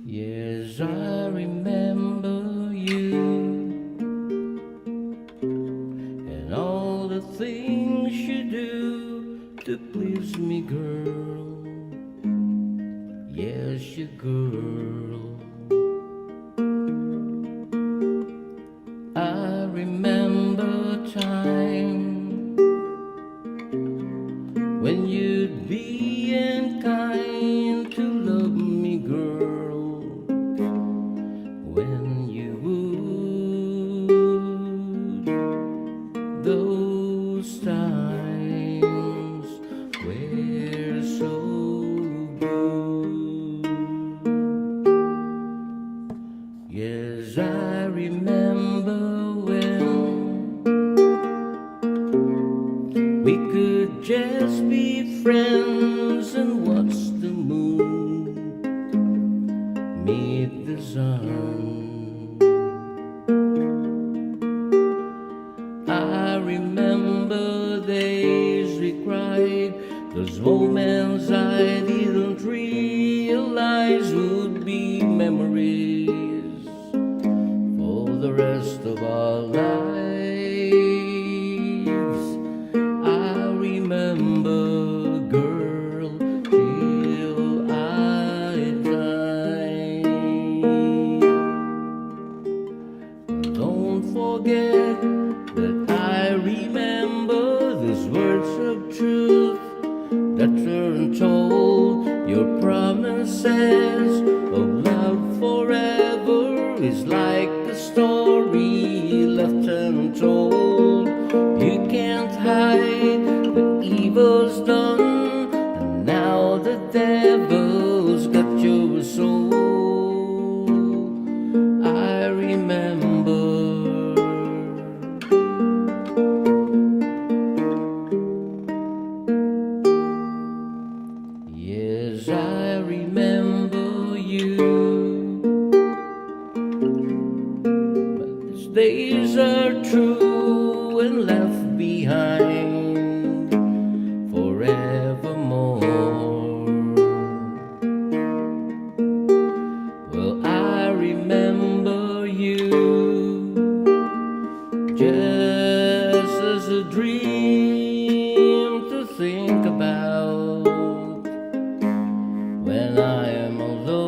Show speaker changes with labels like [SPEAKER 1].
[SPEAKER 1] Yes, I remember you and all the things you do to please me, girl. Yes, you girl. I remember time when you'd be kind to love me, girl. When you would, those times were so good. Yes, I remember when we could just be friends and watch the moon meet the sun. I remember days we cried, those moments I didn't realize would be memories for the rest of our lives. I remember, girl, till I die. Don't forget that I remember these words of truth that weren't told. Your promises of love forever is like a story left untold. You can't hide the evil's done, and now the devil's got your soul. I remember. Yes, I remember you, but these days are true and left behind forevermore. Well, I remember you just as a dream to think about when I am alone.